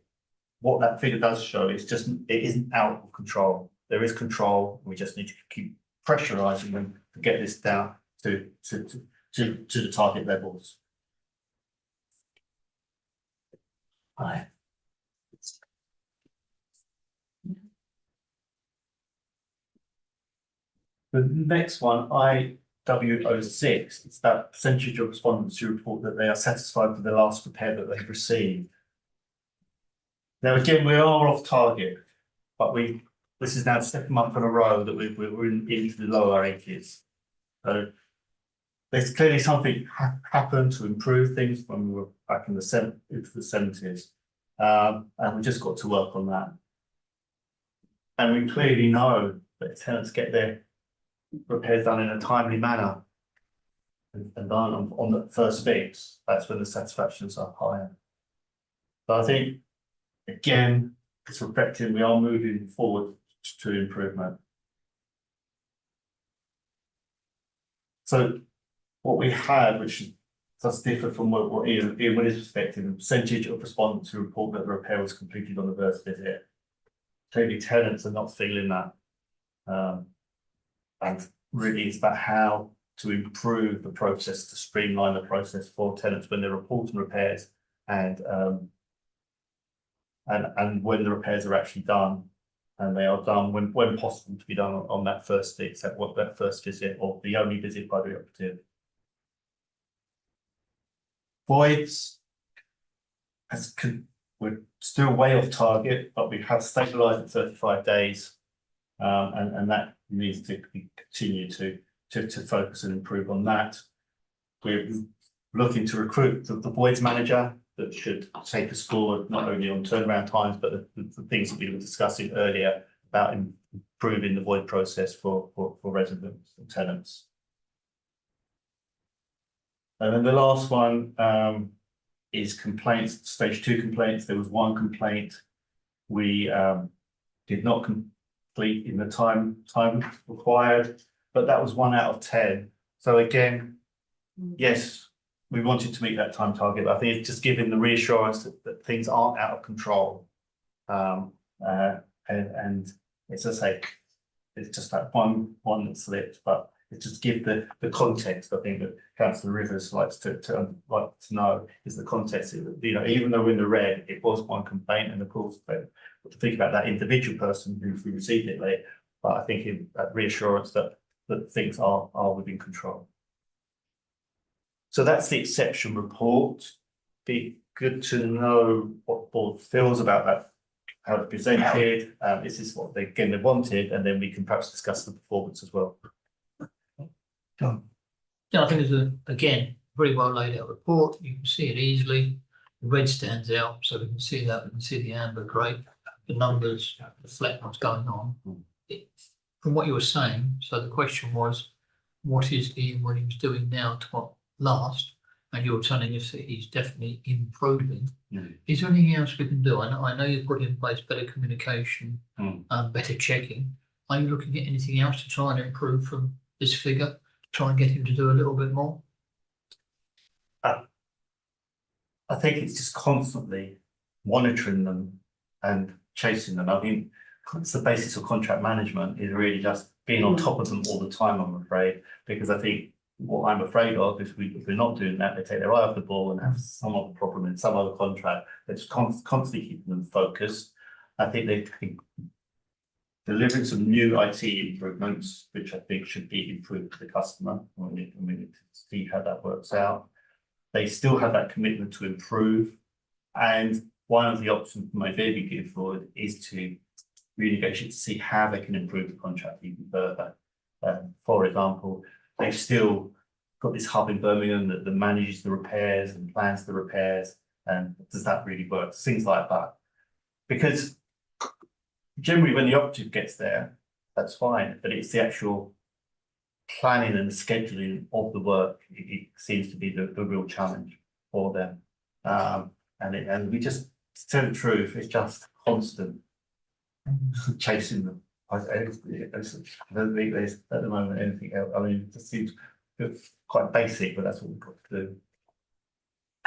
what that figure does show is it isn't out of control. There is control. We just need to keep pressurising them to get this down to the target levels. Hi. The next one, IW06, it's that percentage of respondents who report that they are satisfied with the last repair that they've received. Now, again, we are off target, but this is now the second month in a row that we're into the lower 80s. So there's clearly something happened to improve things when we were back in the 70s. And we just got to work on that. And we clearly know that tenants get their repairs done in a timely manner and done on the first fix. That's when the satisfactions are higher. So I think, again, it's reflecting we are moving forward to improvement. So what we had, which does differ from what Ian Willis' perspective, the percentage of respondents who report that the repair was completed on the first visit. Clearly, tenants are not feeling that. And really it's about how to improve the process, to streamline the process for tenants when they're reporting repairs and when the repairs are actually done, And they are done when possible to be done on that first that first visit or the only visit by the operative. Voids, we're still way off target, but we have stabilised at 35 days. And that needs to continue to focus and improve on that. We're looking to recruit the voids manager that should take us forward, not only on turnaround times, but the things that we were discussing earlier about improving the void process for residents and tenants. And then the last one is complaints, stage 2 complaints. There was one complaint we did not complete in the time required, but that was 1 out of 10. So again, yes, we wanted to meet that time target. But I think it's just giving the reassurance that things aren't out of control. And it's just like, it's just that one that slipped, but it just give the context. I think that Councillor Rivers likes to know is the context. You know, even though we're in the red, it was one complaint, and of course, but to think about that individual person who received it late. But I think that reassurance that things are within control. So that's the exception report. Be good to know what the board feels about that, how it's presented. This is what they wanted, and then we can perhaps discuss the performance as well. John. Yeah, I think it's again, very well laid out report. You can see it easily. The red stands out, so we can see that. We can see the amber, great. The numbers reflect what's going on. From what you were saying, so the question was, what is Ian Williams doing now to what last? And you're telling us that he's definitely improving. Is there anything else we can do? I know you've put in place better communication, better checking. Are you looking at anything else to try and improve from this figure? Try and get him to do a little bit more? I think it's just constantly monitoring them and chasing them. I mean, it's the basis of contract management is really just being on top of them all the time, I'm afraid, because I think what I'm afraid of if we're not doing that, they take their eye off the ball and have some other problem in some other contract that's constantly keeping them focused. I think they delivering some new IT improvements, which I think should be improved to the customer. We need to see how that works out. They still have that commitment to improve. And one of the options maybe give forward is to renegotiate to see how they can improve the contract even further. For example, they've still got this hub in Birmingham that manages the repairs and plans the repairs. And does that really work? Things like that. Because generally when the operative gets there, that's fine, but it's the actual planning and the scheduling of the work, it seems to be the real challenge for them. And we just, to tell the truth, it's just constant chasing them. I don't think there's at the moment anything else. I mean, it just seems quite basic, but that's what we've got to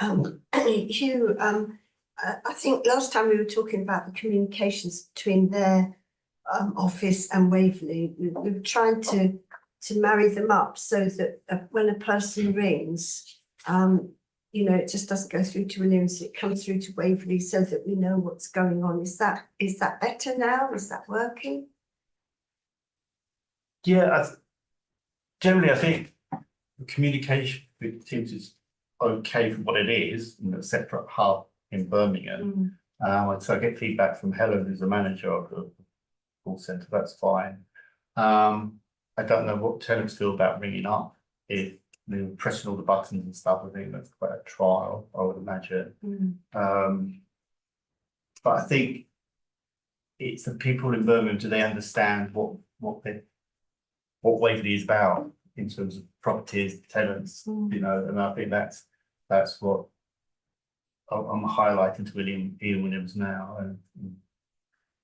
do. Hugh, I think last time we were talking about the communications between their office and Waverley. We were trying to marry them up so that when a person rings, you know, it just doesn't go through to Williams, it comes through to Waverley so that we know what's going on. Is that better now? Is that working? Yeah, generally I think the communication with Teams is okay for what it is in a separate hub in Birmingham. So I get feedback from Helen, who's the manager of the call centre, that's fine. I don't know what tenants feel about ringing up. If they're pressing all the buttons and stuff, I think that's quite a trial, I would imagine. But I think it's the people in Birmingham, do they understand what Waverley is about in terms of properties, tenants, you know, and I think that's what I'm highlighting to Ian Williams now,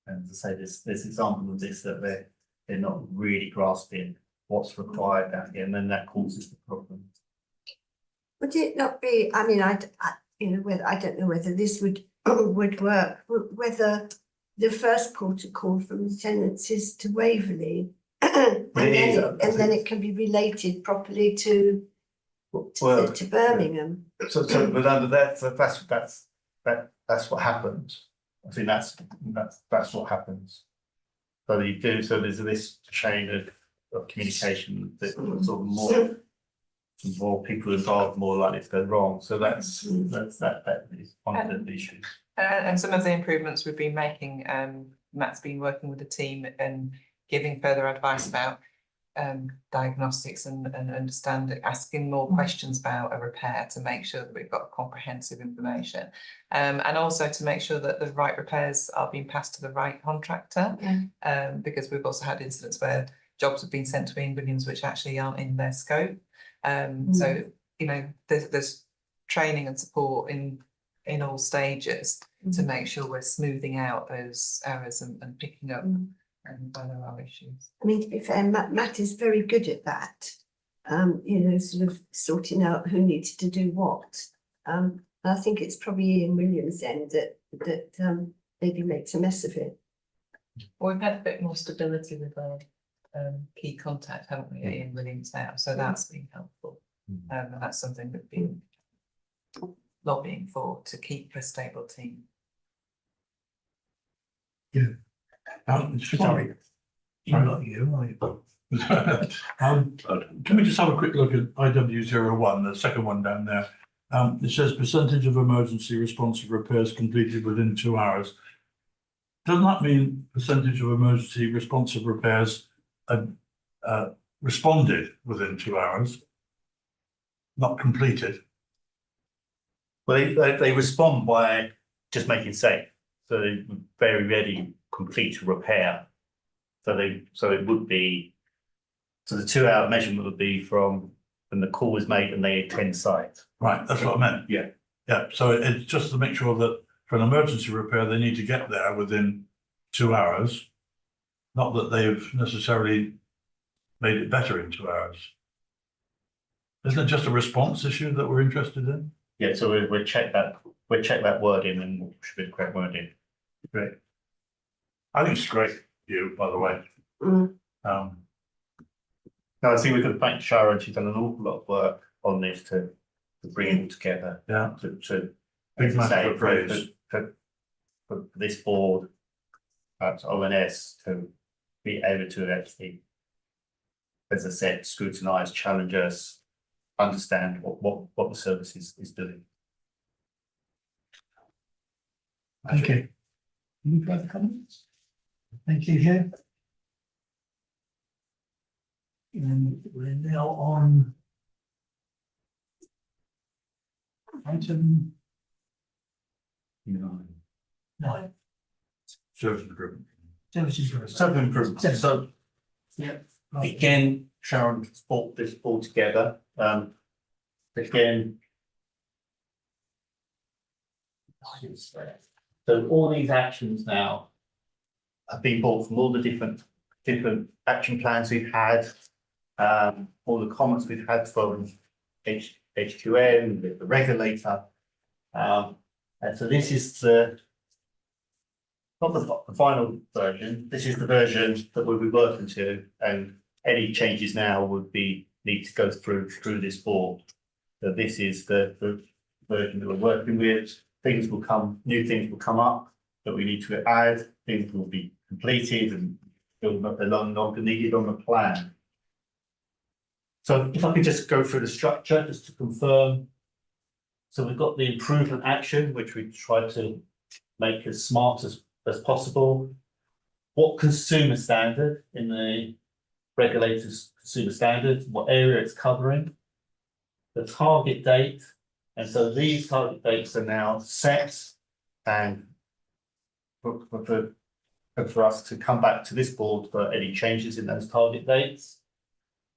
and to say there's examples of this that they're not really grasping what's required down here, and then that causes the problem. Would it not be? I mean, I don't know whether this would work. Whether the first port of call from the tenants is to Waverley, and then it can be related properly to Birmingham. So but under that's what happens. I think that's what happens. So you do, so there's this chain of communication that sort of more people involved, more likely to go wrong. So that is one of the issues. And some of the improvements we've been making, Matt's been working with the team and giving further advice about diagnostics and understanding, asking more questions about a repair to make sure that we've got comprehensive information. And also to make sure that the right repairs are being passed to the right contractor. Because we've also had incidents where jobs have been sent to Ian Williams which actually aren't in their scope. So, you know, there's training and support in all stages to make sure we're smoothing out those errors and picking up and when there are issues. I mean, to be fair, Matt is very good at that. You know, sort of sorting out who needs to do what. I think it's probably Ian Williams then that maybe makes a mess of it. Well, we've had a bit more stability with our key contact, haven't we, at Ian Williams now? So that's been helpful. And that's something we've been lobbying for, to keep a stable team. Sorry. I'm not you, are you? Can we just have a quick look at IW01, the second one down there? It says percentage of emergency responsive repairs completed within 2 hours. Doesn't that mean percentage of emergency responsive repairs responded within 2 hours? Not completed? Well, they respond by just making safe. So they very rarely complete a repair. So it would be, so the 2 hour measurement would be from when the call was made and they attend site. Right, that's what I meant. Yeah. Yeah, so it's just to make sure that for an emergency repair, they need to get there within 2 hours. Not that they've necessarily made it better in 2 hours. Isn't it just a response issue that we're interested in? Yeah, so we'll check that wording and should be the correct wording. Great. I think it's great, you, by the way. No, I think we could thank Sharon. She's done an awful lot of work on this to bring it all together. Yeah. To Big as I say, matter of praise. for this board, at ONS, to be able to actually, as I said, scrutinise, challenge us, understand what the service is doing. Thank you. Any further comments? Thank you, Hugh. And we're now on item 9. Service improvement. Services. Group. Service improvement. So Yeah. again, Sharon brought this all together. Again, so all these actions now have been brought from all the different action plans we've had, all the comments we've had from HQN, the regulator. And so this is not the final version, this is the version that we'll be working to, and any changes now would need to go through this board. So this is the version that we're working with. New things will come up that we need to add, things will be completed and they're no longer needed on the plan. So if I could just go through the structure, just to confirm. So we've got the improvement action, which we try to make as smart as possible. What consumer standard in the regulator's consumer standards, what area it's covering, the target date. And so these target dates are now set, and for us to come back to this board for any changes in those target dates,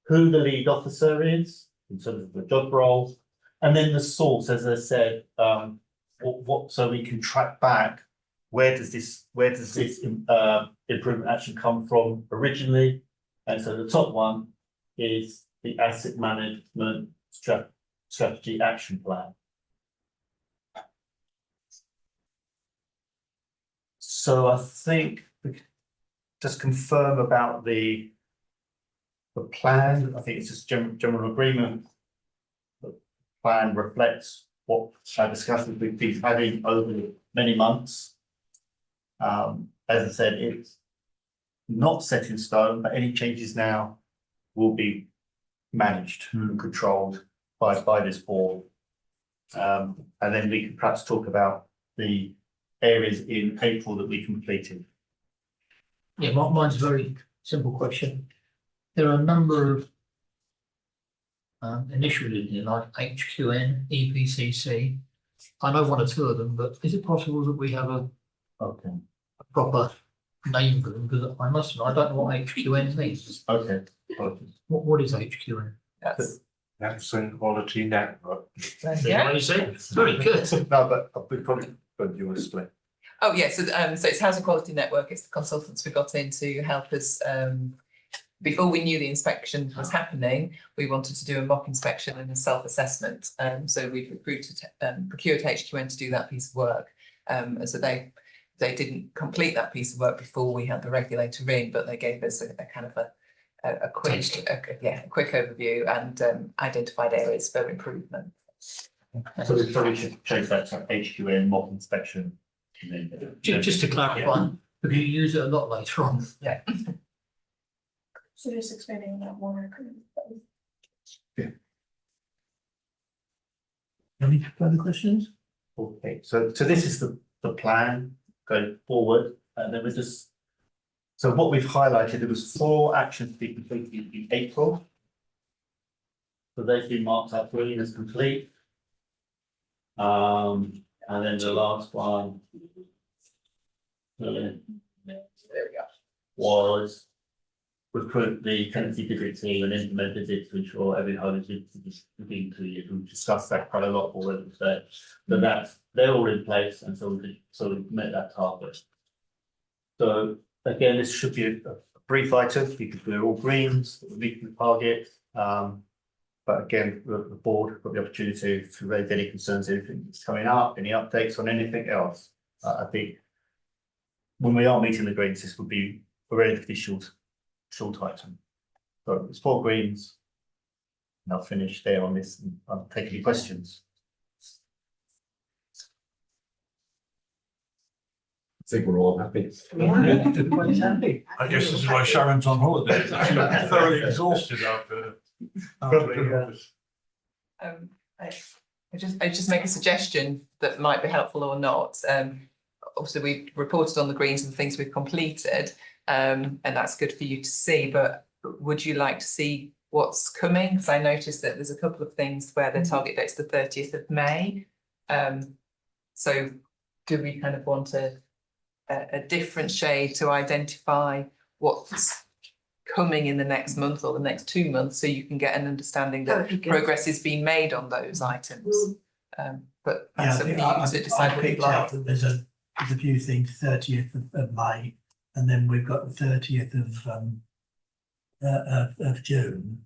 who the lead officer is in terms of the job role, and then the source, as I said, so we can track back where does this improvement action come from originally. And so the top one is the asset management strategy action plan. So I think we could just confirm about the plan. I think it's just general agreement. The plan reflects what our discussions we've been having over many months. As I said, not set in stone, but any changes now will be managed and controlled by this board. And then we can perhaps talk about the areas in April that we completed. Yeah, mine's a very simple question. There are a number of initials in here, like HQN, EPCC. I know one or two of them, but is it possible that we have a Okay. proper name for them? Because I must admit, I don't know what HQN means. Okay. What is HQN? That's, Excellent quality network. yeah. You see? Very good. No, but we probably, but you want to split. Oh, yeah, so it's Housing Quality Network, it's the consultants we got in to help us, before we knew the inspection was happening, we wanted to do a mock inspection and a self-assessment. So we've procured HQN to do that piece of work. And so they didn't complete that piece of work before we had the regulator in, but they gave us a kind of a quick overview and identified areas for improvement. So we probably should change that to HQN mock inspection. Just to clarify, because you use it a lot later on. Yeah. So just explaining that one. Any further questions? Okay, so this is the plan going forward, and then we're just. So what we've highlighted, there was 4 actions to be completed in April. So they've been marked up green as complete. And then the last one. There we go. Was recruit the tenancy visit team and implement visits to ensure every home is within 2 years. We've discussed that quite a lot already today. But they're all in place, and so we've met that target. So again, this should be a brief item because we're all greens, we're meeting the target. But again, the board got the opportunity to raise any concerns, anything that's coming up, any updates on anything else. I think when we are meeting the greens, this would be a relatively short item. So it's 4 greens. And I'll finish there on this and I'll take any questions. I think we're all happy. Everybody's happy. I guess this is why Sharon's on holiday. She's thoroughly exhausted after. I just make a suggestion that might be helpful or not. Obviously, we reported on the greens and the things we've completed, and that's good for you to see. But would you like to see what's coming? Because I noticed that there's a couple of things where the target date's the 30th of May. So do we kind of want a different shade to identify what's coming in the next month or the next 2 months, so you can get an understanding that progress is being made on those items? But that's up for you to decide what you'd like. There's a few things, 30th of May, and then we've got the 30th of June.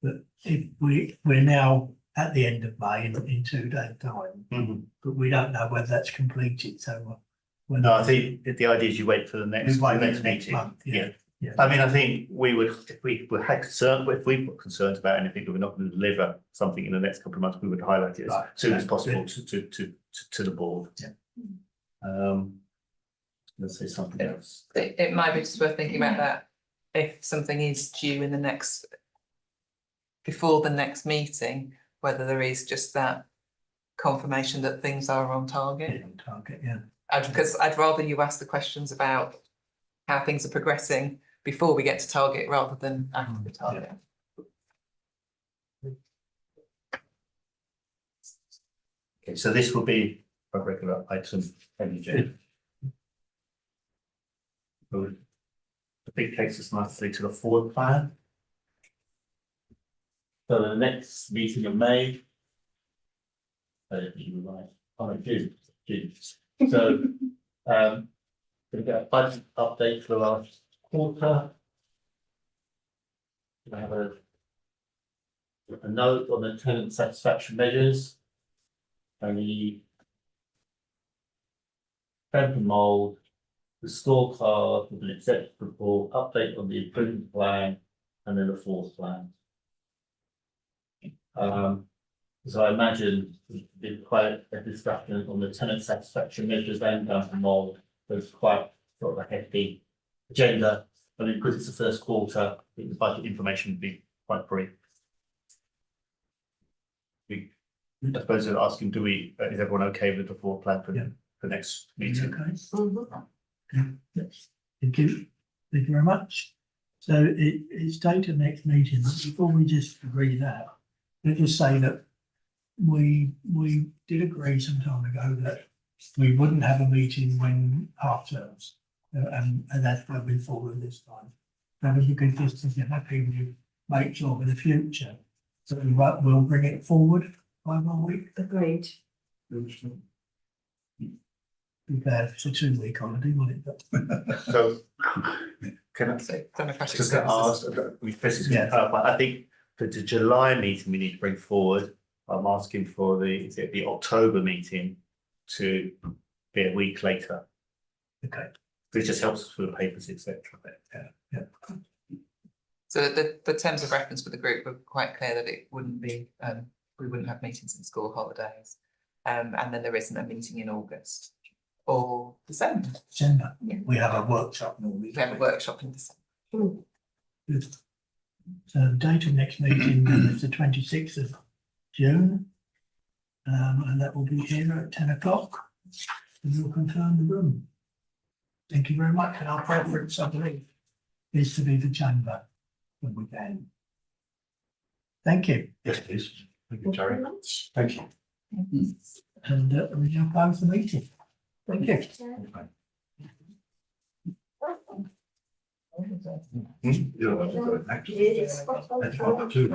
But if we're now at the end of May in 2 days' time, but we don't know whether that's completed. So no, I think the idea is you wait for the next meeting. Month, yeah. I mean, I think we would, if we had concern, if we've got concerns about anything that we're not going to deliver something in the next couple of months, we would highlight it as soon as possible to the board. Yeah. Let's say something else. It might be just worth thinking about that if something is due in the next, before the next meeting, whether there is just that confirmation that things are on target. Because I'd rather you ask the questions about how things are progressing before we get to target rather than after the target. Okay, so this will be a regular item every day. The big takes us nicely to the forward plan. So the next meeting in May. June. So we get a budget update for the last quarter. We have a note on the tenant satisfaction measures. And the damp and mold, the scorecard with an executive report, update on the improvement plan, and then the 4th plan. So I imagine there's been quite a discussion on the tenant satisfaction measures and damp and mold. There's quite sort of a hefty agenda I mean, because it's the first quarter, I think the budget information would be quite brief. I suppose they're asking, is everyone okay with the floor plan for Yeah. the next You meeting? okay? Mhm. Yes. Thank you. Thank you very much. So it's dated next meeting, but before we just agree that, let's just say that we did agree some time ago that we wouldn't have a meeting when half terms. And that's where we followed this time. And if you could just, if you're happy with, make sure for the future, so we'll bring it forward by 1 week. Agreed. Be bad, it's a 2 week holiday, wouldn't it? But So, can I So democratic just get asked, services. this is Yeah. clarify, I think for the July meeting, we need to bring forward, I'm asking for the October meeting to be a week later. Okay. It just helps us with the papers, etc. Yeah. So the terms of reference for the group were quite clear that it wouldn't be, we wouldn't have meetings in school holidays. And then there isn't a meeting in August or December. December, Yeah. we have a workshop normally. We have a workshop in December. Good. So the date of next meeting then is the 26th of June. And that will be here at 10 o'clock. And you'll confirm the room. Thank you very much. And our preference, I believe, is to be the chamber when we can. Thank you. Yes, please. Thank you, Thank you very Terry. much. Thank you. And we now close the meeting. Thank you. You're welcome. Really spot on. That's part two.